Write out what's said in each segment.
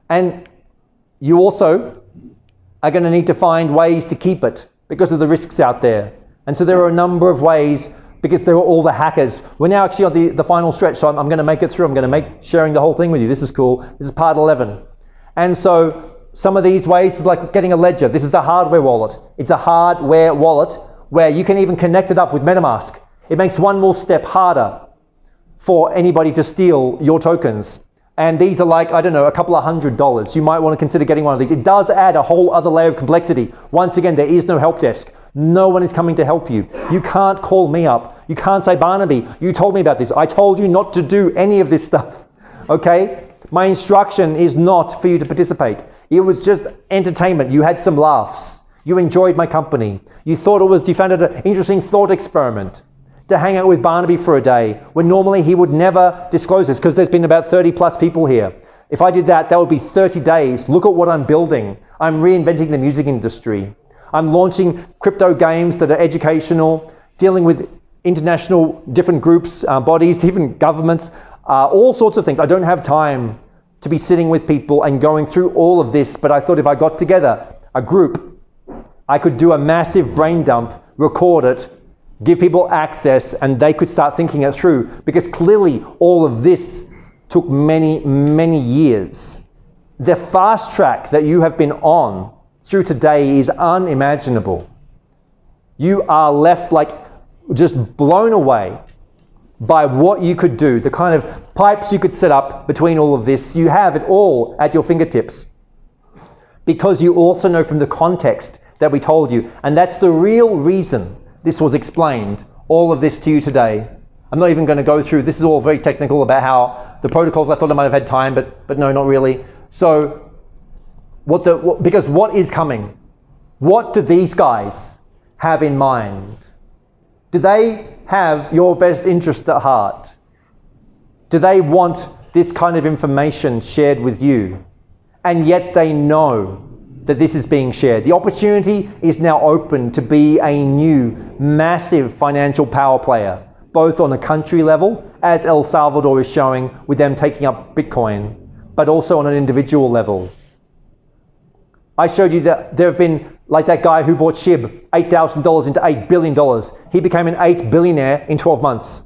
And you also are going to need to find ways to keep it because of the risks out there. And so there are a number of ways, because there are all the hackers. We're now actually on the final stretch, so I'm going to make it through. I'm going to make sharing the whole thing with you. This is cool. This is part 11. And so some of these ways is like getting a ledger. This is a hardware wallet. It's a hardware wallet where you can even connect it up with MetaMask. It makes one more step harder for anybody to steal your tokens. And these are like, I don't know, a couple of $100. You might want to consider getting one of these. It does add a whole other layer of complexity. Once again, there is no help desk. No one is coming to help you. You can't call me up. You can't say, Barnaby, you told me about this. I told you not to do any of this stuff, okay? My instruction is not for you to participate. It was just entertainment. You had some laughs. You enjoyed my company. You found it an interesting thought experiment to hang out with Barnaby for a day, when normally he would never disclose this, because there's been about 30 plus people here. If I did that, that would be 30 days. Look at what I'm building. I'm reinventing the music industry. I'm launching crypto games that are educational, dealing with international different groups, bodies, even governments, all sorts of things. I don't have time to be sitting with people and going through all of this, but I thought if I got together a group, I could do a massive brain dump, record it, give people access, and they could start thinking it through, because clearly all of this took many, many years. The fast track that you have been on through today is unimaginable. You are left like just blown away by what you could do, the kind of pipes you could set up between all of this. You have it all at your fingertips, because you also know from the context that we told you, and that's the real reason this was explained, all of this to you today. I'm not even going to go through, this is all very technical about how the protocols. I thought I might have had time, but no, not really. So, because what is coming? What do these guys have in mind? Do they have your best interest at heart? Do they want this kind of information shared with you? And yet they know that this is being shared. The opportunity is now open to be a new, massive financial power player, both on a country level, as El Salvador is showing with them taking up Bitcoin, but also on an individual level. I showed you that there have been, like that guy who bought SHIB, $8,000 into $8 billion. He became an $8 billionaire in 12 months.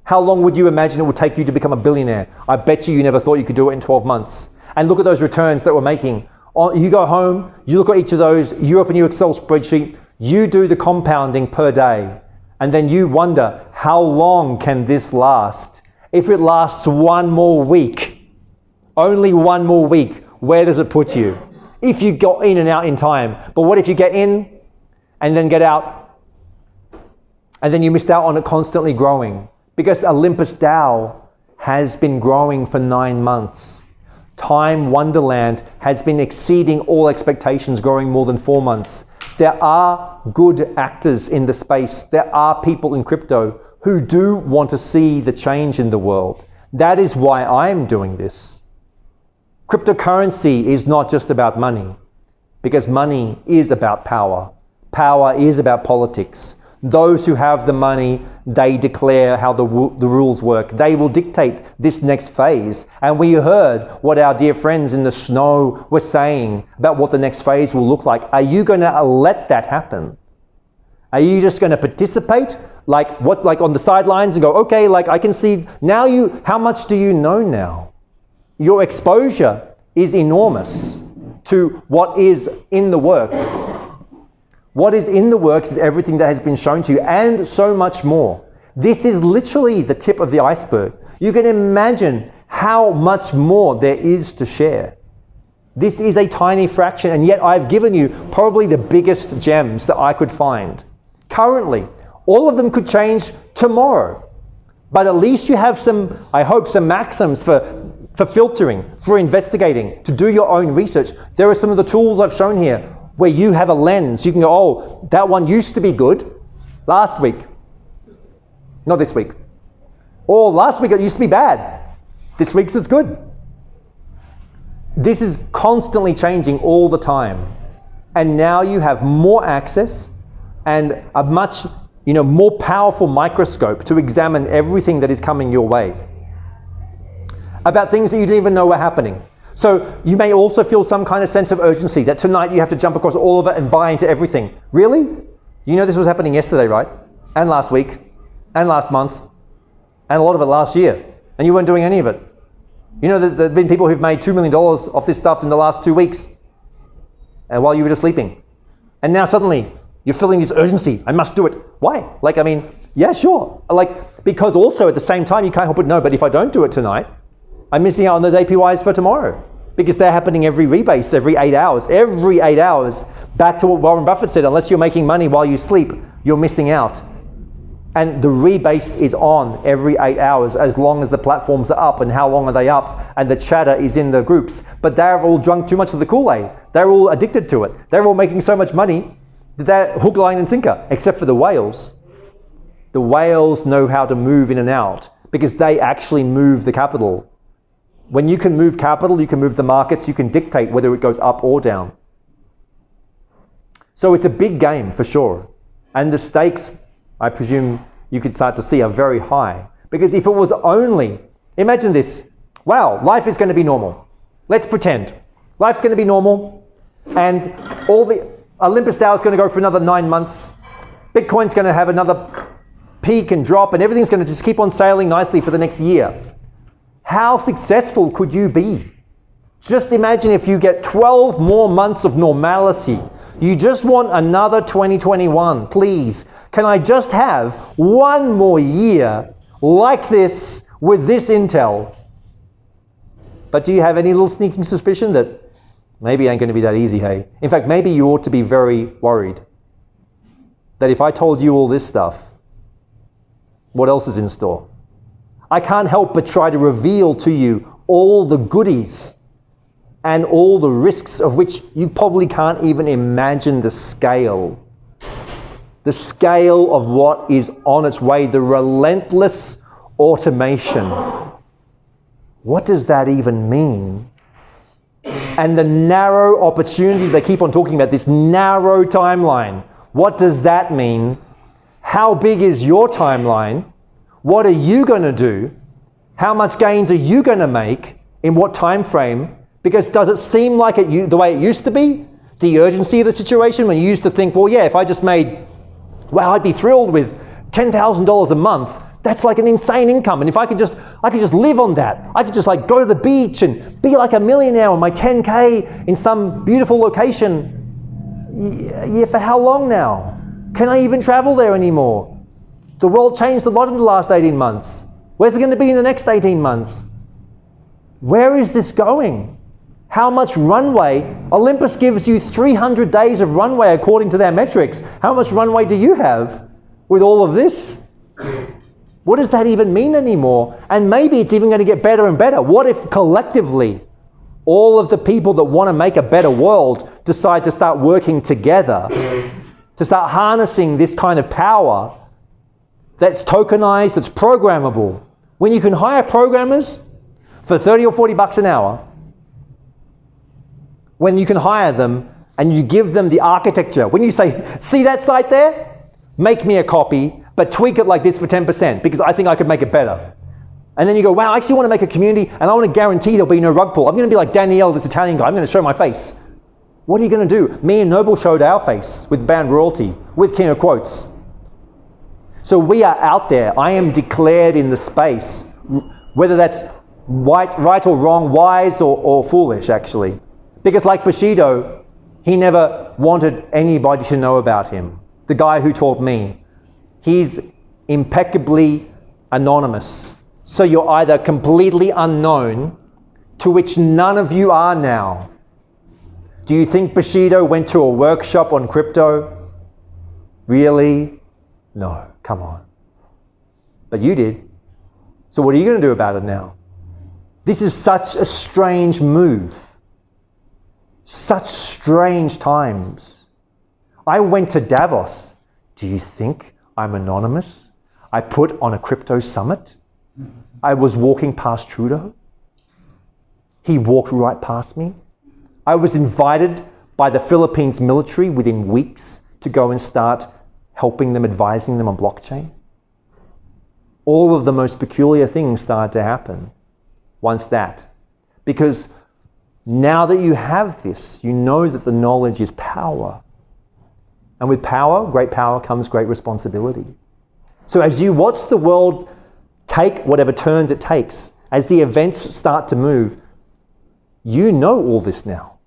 How long would you imagine it would take you to become a billionaire? I bet you never thought you could do it in 12 months. And look at those returns that we're making. You go home, you look at each of those, you open your Excel spreadsheet, you do the compounding per day, and then you wonder, how long can this last? If it lasts one more week, only one more week, where does it put you? If you got in and out in time. But what if you get in and then get out, and then you missed out on it constantly growing? Because Olympus DAO has been growing for 9 months. Time Wonderland has been exceeding all expectations, growing more than 4 months. There are good actors in the space. There are people in crypto who do want to see the change in the world. That is why I'm doing this. Cryptocurrency is not just about money, because money is about power. Power is about politics. Those who have the money, they declare how the rules work. They will dictate this next phase. And we heard what our dear friends in the snow were saying about what the next phase will look like. Are you going to let that happen? Are you just going to participate like on the sidelines and go, okay, like I can see now how much do you know now? Your exposure is enormous to what is in the works. What is in the works is everything that has been shown to you, and so much more. This is literally the tip of the iceberg. You can imagine how much more there is to share. This is a tiny fraction, and yet I've given you probably the biggest gems that I could find. Currently, all of them could change tomorrow, but at least you have some, I hope, some maxims for filtering, for investigating, to do your own research. There are some of the tools I've shown here where you have a lens. You can go, oh, that one used to be good last week. Not this week. Or last week it used to be bad. This week's is good. This is constantly changing all the time. And now you have more access and a much more powerful microscope to examine everything that is coming your way. About things that you didn't even know were happening. So you may also feel some kind of sense of urgency that tonight you have to jump across all of it and buy into everything. Really? You know this was happening yesterday, right? And last week, and last month, and a lot of it last year. And you weren't doing any of it. You know there have been people who've made $2 million off this stuff in the last 2 weeks. And while you were just sleeping. And now suddenly, you're feeling this urgency. I must do it. Why? Like, I mean, yeah, sure. Like, because also at the same time, you can't help but know, but if I don't do it tonight, I'm missing out on those APYs for tomorrow. Because they're happening every rebase, every 8 hours. Every 8 hours, back to what Warren Buffett said, unless you're making money while you sleep, you're missing out. And the rebase is on every 8 hours as long as the platforms are up. And how long are they up? And the chatter is in the groups. But they're all drunk too much of the Kool-Aid. They're all addicted to it. They're all making so much money that they're hook, line, and sinker, except for the whales. The whales know how to move in and out because they actually move the capital. When you can move capital, you can move the markets, you can dictate whether it goes up or down. So it's a big game for sure. And the stakes, I presume you could start to see, are very high. Because if it was only, imagine this, wow, life is going to be normal. Let's pretend. Life's going to be normal and all the Olympus Dow is going to go for another 9 months. Bitcoin's going to have another peak and drop and everything's going to just keep on sailing nicely for the next year. How successful could you be? Just imagine if you get 12 more months of normalcy. You just want another 2021, please. Can I just have 1 more year like this with this intel? But do you have any little sneaking suspicion that maybe it ain't going to be that easy, hey? In fact, maybe you ought to be very worried that if I told you all this stuff, what else is in store? I can't help but try to reveal to you all the goodies and all the risks of which you probably can't even imagine the scale. The scale of what is on its way, the relentless automation. What does that even mean? And the narrow opportunity, they keep on talking about this narrow timeline. What does that mean? How big is your timeline? What are you going to do? How much gains are you going to make? In what time frame? Because does it seem like the way it used to be? The urgency of the situation when you used to think, well, yeah, if I just made, wow, I'd be thrilled with $10,000 a month. That's like an insane income. And if I could just live on that. I could just like go to the beach and be like a millionaire on my 10K in some beautiful location. Yeah, for how long now? Can I even travel there anymore? The world changed a lot in the last 18 months. Where's it going to be in the next 18 months? Where is this going? How much runway? Olympus gives you 300 days of runway according to their metrics. How much runway do you have with all of this? What does that even mean anymore? And maybe it's even going to get better and better. What if collectively all of the people that want to make a better world decide to start working together, to start harnessing this kind of power that's tokenized, that's programmable? When you can hire programmers for 30 or 40 bucks an hour, when you can hire them and you give them the architecture, when you say, see that site there? Make me a copy, but tweak it like this for 10% because I think I could make it better. And then you go, wow, I actually want to make a community and I want to guarantee there'll be no rug pull. I'm going to be like Danielle, this Italian guy. I'm going to show my face. What are you going to do? Me and Noble showed our face with Band Royalty, with King of Quotes. So we are out there. I am declared in the space, whether that's right or wrong, wise or foolish, actually. Because like Bushido, he never wanted anybody to know about him. The guy who taught me. He's impeccably anonymous. So you're either completely unknown, to which none of you are now. Do you think Bushido went to a workshop on crypto? Really? No. Come on. But you did. So what are you going to do about it now? This is such a strange move. Such strange times. I went to Davos. Do you think I'm anonymous? I put on a crypto summit. I was walking past Trudeau. He walked right past me. I was invited by the Philippines military within weeks to go and start helping them, advising them on blockchain. All of the most peculiar things started to happen once that. Because Now that you have this, you know that the knowledge is power. And with power, great power comes great responsibility. So as you watch the world take whatever turns it takes, as the events start to move, you know all this now.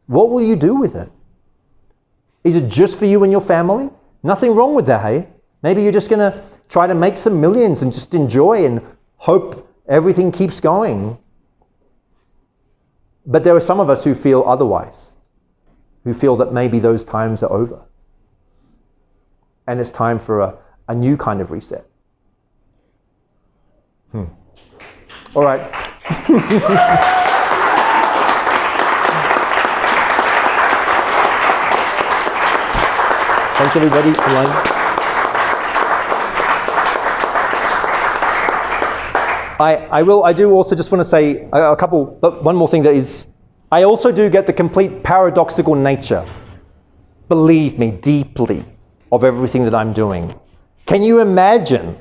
What will you do with it? Is it just for you and your family? Nothing wrong with that, hey? Maybe you're just going to try to make some millions and just enjoy and hope everything keeps going. But there are some of us who feel otherwise, who feel that maybe those times are over. And it's time for a new kind of reset. All right. Thanks everybody online. I do also just want to say one more thing that is, I also do get the complete paradoxical nature, believe me, deeply, of everything that I'm doing. Can you imagine,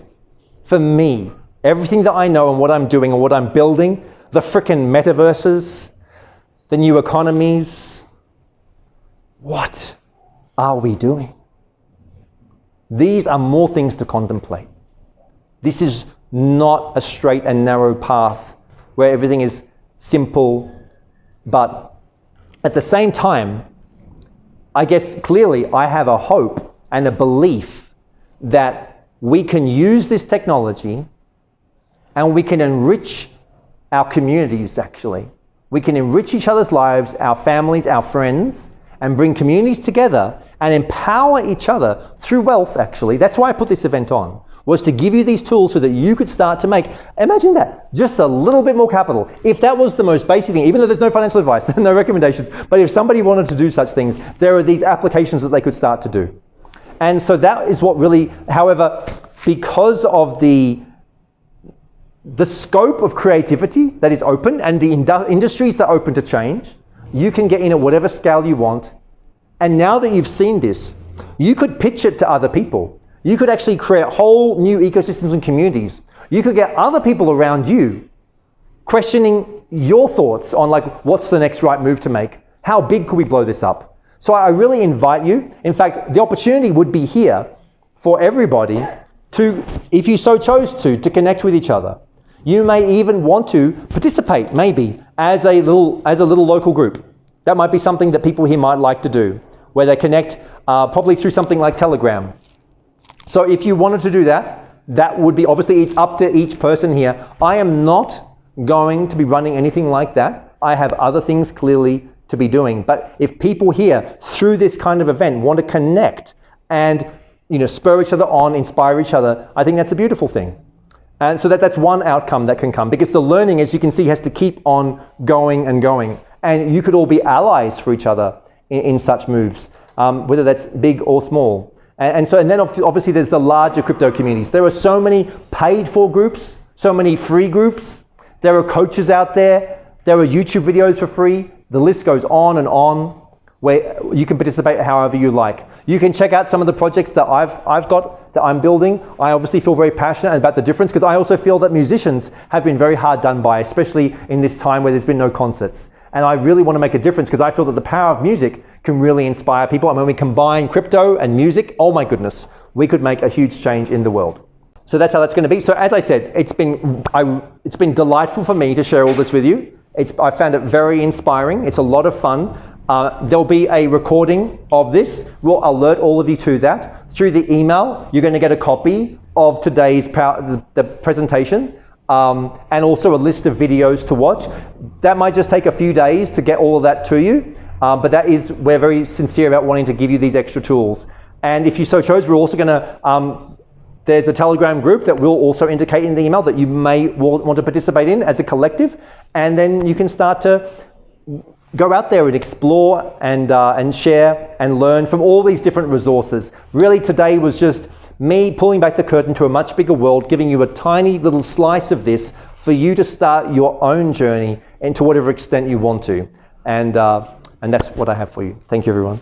for me, everything that I know and what I'm doing and what I'm building, the frickin' metaverses, the new economies, what are we doing? These are more things to contemplate. This is not a straight and narrow path where everything is simple, but at the same time, I guess clearly I have a hope and a belief that we can use this technology and we can enrich our communities actually. We can enrich each other's lives, our families, our friends, and bring communities together and empower each other through wealth actually. That's why I put this event on, was to give you these tools so that you could start to make, imagine that, just a little bit more capital. If that was the most basic thing, even though there's no financial advice, no recommendations, but if somebody wanted to do such things, there are these applications that they could start to do. And so that is what really, however, because of the scope of creativity that is open and the industries that are open to change, you can get in at whatever scale you want. And now that you've seen this, you could pitch it to other people. You could actually create whole new ecosystems and communities. You could get other people around you questioning your thoughts on like, what's the next right move to make? How big could we blow this up? So I really invite you. In fact, the opportunity would be here for everybody to, if you so chose to connect with each other. You may even want to participate, maybe, as a little local group. That might be something that people here might like to do, where they connect probably through something like Telegram. So if you wanted to do that, that would be, obviously it's up to each person here. I am not going to be running anything like that. I have other things clearly to be doing. But if people here, through this kind of event, want to connect and spur each other on, inspire each other, I think that's a beautiful thing. And so that's one outcome that can come, because the learning, as you can see, has to keep on going and going. And you could all be allies for each other in such moves, whether that's big or small. And then obviously there's the larger crypto communities. There are so many paid for groups, so many free groups. There are coaches out there. There are YouTube videos for free. The list goes on and on, where you can participate however you like. You can check out some of the projects that I've got, that I'm building. I obviously feel very passionate about the difference, because I also feel that musicians have been very hard done by, especially in this time where there's been no concerts. And I really want to make a difference, because I feel that the power of music can really inspire people. And when we combine crypto and music, oh my goodness, we could make a huge change in the world. So that's how that's going to be. So as I said, it's been delightful for me to share all this with you. I found it very inspiring. It's a lot of fun. There'll be a recording of this. We'll alert all of you to that. Through the email, you're going to get a copy of today's the presentation, and also a list of videos to watch. That might just take a few days to get all of that to you, but we're very sincere about wanting to give you these extra tools. And if you so chose, we're also going to, there's a Telegram group that we'll also indicate in the email that you may want to participate in as a collective, and then you can start to go out there and explore and share and learn from all these different resources. Really, today was just me pulling back the curtain to a much bigger world, giving you a tiny little slice of this for you to start your own journey, and to whatever extent you want to. And that's what I have for you. Thank you, everyone.